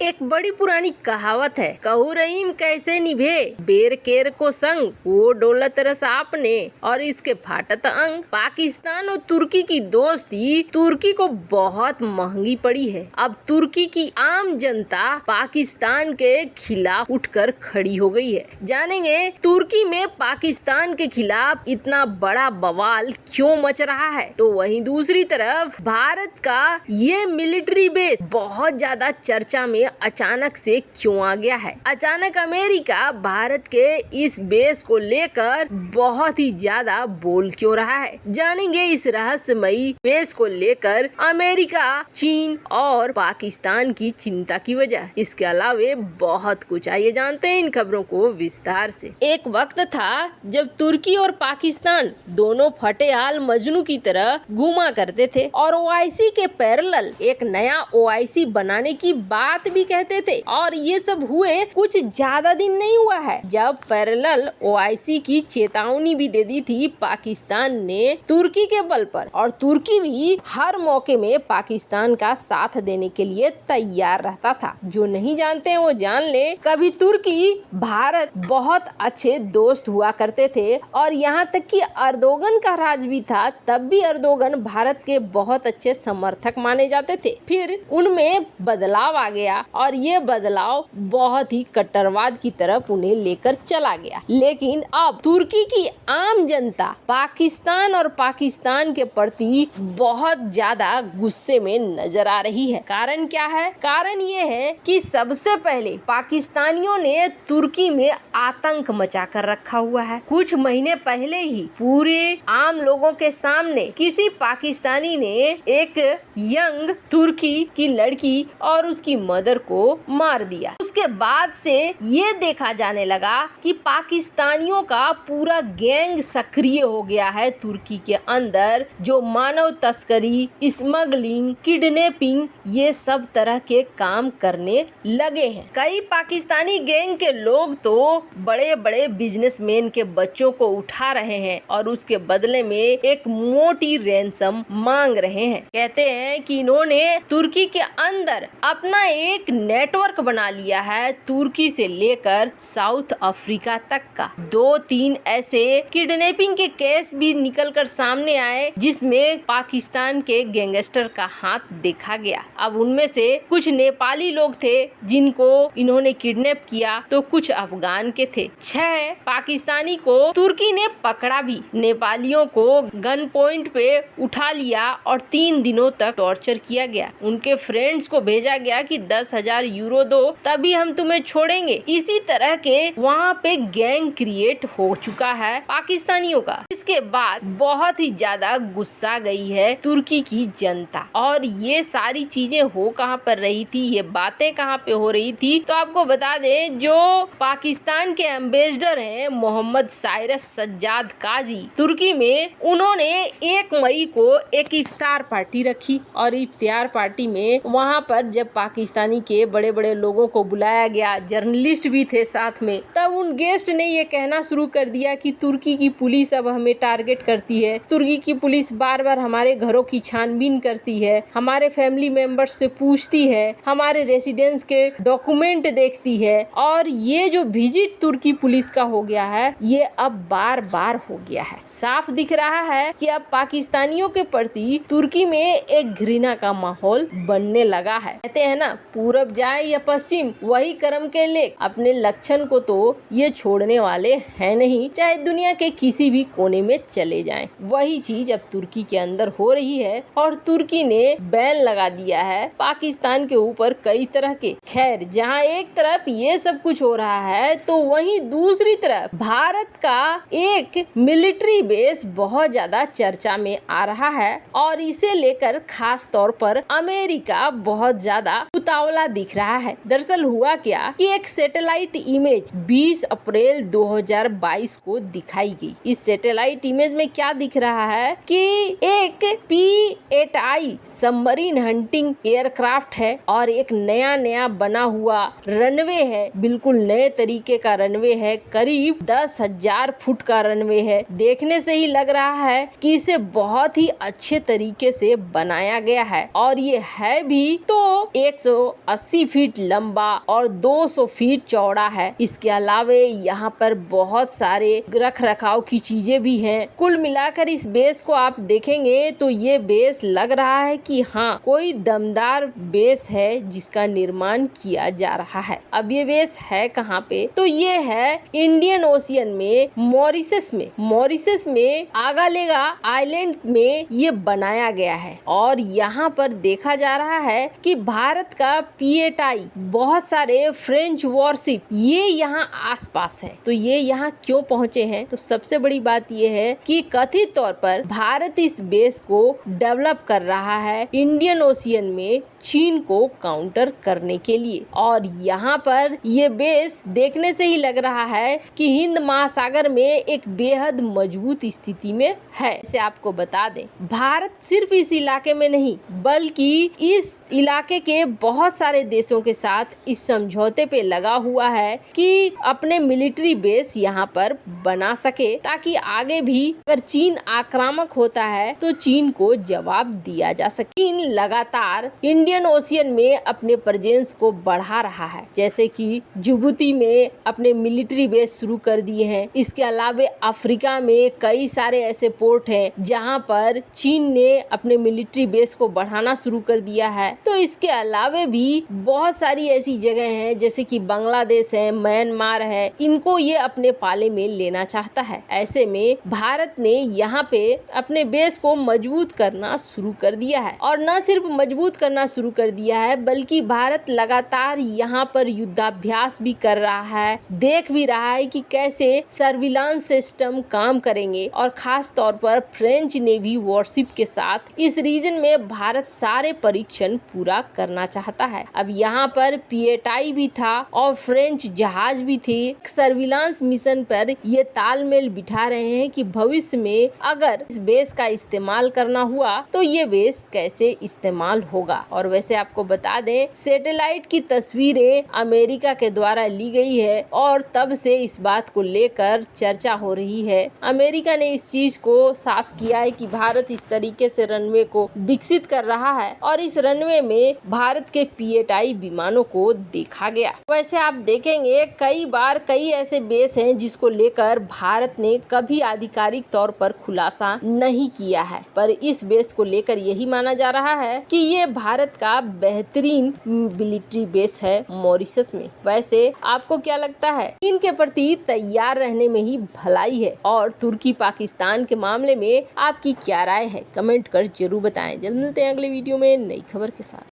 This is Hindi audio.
एक बड़ी पुरानी कहावत है, कहू रहीम कैसे निभे बेर केर को संग, वो डोलत रस आपने और इसके फाटत अंग। पाकिस्तान और तुर्की की दोस्ती तुर्की को बहुत महंगी पड़ी है। अब तुर्की की आम जनता पाकिस्तान के खिलाफ उठकर खड़ी हो गई है। जानेंगे तुर्की में पाकिस्तान के खिलाफ इतना बड़ा बवाल क्यों मच रहा है। तो वहीं दूसरी तरफ भारत का ये मिलिट्री बेस बहुत ज्यादा चर्चा में अचानक से क्यों आ गया है। अचानक अमेरिका भारत के इस बेस को लेकर बहुत ही ज्यादा बोल क्यों रहा है। जानेंगे इस रहस्यमयी बेस को लेकर अमेरिका, चीन और पाकिस्तान की चिंता की वजह। इसके अलावा बहुत कुछ, आइए जानते हैं इन खबरों को विस्तार से। एक वक्त था जब तुर्की और पाकिस्तान दोनों फटे हाल मजनू की तरह घूमा करते थे और ओआईसी के पैरेलल एक नया ओआईसी बनाने की बात भी कहते थे। और ये सब हुए कुछ ज्यादा दिन नहीं हुआ है जब पैरेलल ओआईसी की चेतावनी भी दे दी थी पाकिस्तान ने तुर्की के बल पर, और तुर्की भी हर मौके में पाकिस्तान का साथ देने के लिए तैयार रहता था। जो नहीं जानते हैं वो जान ले, कभी तुर्की भारत बहुत अच्छे दोस्त हुआ करते थे और यहाँ तक कि अर्दोगन का राज भी था, तब भी अर्दोगन भारत के बहुत अच्छे समर्थक माने जाते थे। फिर उनमें बदलाव आ गया और ये बदलाव बहुत ही कट्टरवाद की तरफ उन्हें लेकर चला गया। लेकिन अब तुर्की की आम जनता पाकिस्तान और पाकिस्तान के प्रति बहुत ज्यादा गुस्से में नजर आ रही है। कारण क्या है? कारण ये है कि सबसे पहले पाकिस्तानियों ने तुर्की में आतंक मचा कर रखा हुआ है। कुछ महीने पहले ही पूरे आम लोगों के सामने किसी पाकिस्तानी ने एक यंग तुर्की की लड़की और उसकी मदर को मार दिया। उसके बाद से ये देखा जाने लगा कि पाकिस्तानियों का पूरा गैंग सक्रिय हो गया है तुर्की के अंदर, जो मानव तस्करी, स्मगलिंग, किडनैपिंग ये सब तरह के काम करने लगे हैं। कई पाकिस्तानी गैंग के लोग तो बड़े बड़े बिजनेसमैन के बच्चों को उठा रहे हैं और उसके बदले में एक मोटी रैंसम मांग रहे हैं। कहते हैं कि इन्होंने तुर्की के अंदर अपना एक नेटवर्क बना लिया है, तुर्की से लेकर साउथ अफ्रीका तक का। 2-3 ऐसे किडनैपिंग के केस भी निकलकर सामने आए जिसमें पाकिस्तान के गैंगस्टर का हाथ देखा गया। अब उनमें से कुछ नेपाली लोग थे जिनको इन्होंने किडनैप किया, तो कुछ अफगान के थे। 6 पाकिस्तानी को तुर्की ने पकड़ा भी। नेपालियों को गन पॉइंट पे उठा लिया और 3 दिनों तक टॉर्चर किया गया। उनके फ्रेंड्स को भेजा गया कि 10,000 यूरो दो तभी हम तुम्हें छोड़ेंगे। इसी तरह के वहाँ पे गैंग क्रिएट हो चुका है पाकिस्तानियों का। इसके बाद बहुत ही ज्यादा गुस्सा गई है तुर्की की जनता। और ये सारी चीजें हो कहाँ पर रही थी, ये बातें कहाँ पे हो रही थी, तो आपको बता दें जो पाकिस्तान के एम्बेसडर हैं मोहम्मद साइरस सज्जाद काजी तुर्की में, उन्होंने 1 मई को एक इफ्तार पार्टी रखी और इफ्तार पार्टी में वहाँ पर जब पाकिस्तानी के बड़े बड़े लोगों को बुलाया गया, जर्नलिस्ट भी थे साथ में, तब उन गेस्ट ने ये कहना शुरू कर दिया कि तुर्की की पुलिस अब हमें टारगेट करती है, तुर्की की पुलिस बार बार हमारे घरों की छानबीन करती है, हमारे फैमिली मेंबर्स से पूछती है, हमारे रेसिडेंस के डॉक्यूमेंट देखती है। और ये जो विजिट तुर्की पुलिस का हो गया है ये अब बार बार हो गया है। साफ दिख रहा है कि अब पाकिस्तानियों के प्रति तुर्की में एक घृणा का माहौल बनने लगा है। कहते हैं ना, पूरब जाए या पश्चिम वही कर्म के लेख। अपने लक्षण को तो ये छोड़ने वाले हैं नहीं, चाहे दुनिया के किसी भी कोने में चले जाएं। वही चीज अब तुर्की के अंदर हो रही है और तुर्की ने बैन लगा दिया है पाकिस्तान के ऊपर कई तरह के। खैर, जहाँ एक तरफ ये सब कुछ हो रहा है तो वहीं दूसरी तरफ भारत का एक मिलिट्री बेस बहुत ज्यादा चर्चा में आ रहा है और इसे लेकर खास तौर पर अमेरिका बहुत ज्यादा उतावला दिख रहा है। दरअसल हुआ क्या कि एक सैटेलाइट इमेज 20 अप्रैल 2022 को दिखाई गई। इस सैटेलाइट इमेज में क्या दिख रहा है कि एक P-8I सबमरीन हंटिंग एयरक्राफ्ट है और एक नया बना हुआ रनवे है, बिल्कुल नए तरीके का रनवे है, करीब 10,000 फुट का रनवे है। देखने से ही लग रहा है कि इसे बहुत ही अच्छे तरीके से बनाया गया है और ये है भी तो 80 फीट लंबा और 200 फीट चौड़ा है। इसके अलावा यहाँ पर बहुत सारे रख रखाव की चीजें भी हैं। कुल मिलाकर इस बेस को आप देखेंगे तो ये बेस लग रहा है कि हाँ, कोई दमदार बेस है जिसका निर्माण किया जा रहा है। अब ये बेस है कहाँ पे? तो ये है इंडियन ओशियन में, मॉरिशस में आगालेगा आइलैंड में ये बनाया गया है। और यहाँ पर देखा जा रहा है कि भारत का पीएटाई, बहुत सारे फ्रेंच वॉरशिप ये यहाँ आसपास है। तो ये यहाँ क्यों पहुँचे हैं? तो सबसे बड़ी बात ये है कि कथित तौर पर भारत इस बेस को डेवलप कर रहा है इंडियन ओशियन में चीन को काउंटर करने के लिए। और यहाँ पर ये बेस देखने से ही लग रहा है कि हिंद महासागर में एक बेहद मजबूत स्थिति में है। इसे आपको बता दें, भारत सिर्फ इस इलाके में नहीं बल्कि इस इलाके के बहुत सारे देशों के साथ इस समझौते पे लगा हुआ है कि अपने मिलिट्री बेस यहाँ पर बना सके, ताकि आगे भी अगर चीन आक्रामक होता है तो चीन को जवाब दिया जा सके। चीन लगातार इंडियन ओशियन में अपने प्रेजेंस को बढ़ा रहा है, जैसे कि जिबूती में अपने मिलिट्री बेस शुरू कर दिए हैं। इसके अलावा अफ्रीका में कई सारे ऐसे पोर्ट हैं जहाँ पर चीन ने अपने मिलिट्री बेस को बढ़ाना शुरू कर दिया है। तो इसके अलावा भी बहुत सारी ऐसी जगह हैं जैसे कि बांग्लादेश है, म्यांमार है, इनको ये अपने पाले में लेना चाहता है। ऐसे में भारत ने यहाँ पे अपने बेस को मजबूत करना शुरू कर दिया है। और न सिर्फ मजबूत करना शुरू कर दिया है बल्कि भारत लगातार यहाँ पर युद्धाभ्यास भी कर रहा है, देख भी रहा है कि कैसे सर्विलांस सिस्टम काम करेंगे। और खास तौर पर फ्रेंच नेवी वॉरशिप के साथ इस रीजन में भारत सारे परीक्षण पूरा करना चाहता है। अब यहाँ पर पीएटाई भी था और फ्रेंच जहाज भी थे। सर्विलांस मिशन पर ये तालमेल बिठा रहे हैं कि भविष्य में अगर इस बेस का इस्तेमाल करना हुआ तो ये बेस कैसे इस्तेमाल होगा। और वैसे आपको बता दें, सैटेलाइट की तस्वीरें अमेरिका के द्वारा ली गई है और तब से इस बात को लेकर चर्चा हो रही है। अमेरिका ने इस चीज को साफ किया है कि भारत इस तरीके से रनवे को विकसित कर रहा है और इस रनवे में भारत के पीएटाई विमानों को देखा गया। वैसे आप देखेंगे कई बार कई ऐसे बेस हैं जिसको लेकर भारत ने कभी आधिकारिक तौर पर खुलासा नहीं किया है, पर इस बेस को लेकर यही माना जा रहा है कि ये भारत का बेहतरीन मिलिट्री बेस है मॉरिशस में। वैसे आपको क्या लगता है? चीन के प्रति तैयार रहने में ही भलाई है। और तुर्की पाकिस्तान के मामले में आपकी क्या राय है? कमेंट कर जरूर बताएं। जल्द मिलते हैं अगले वीडियो में नई खबर के साथ।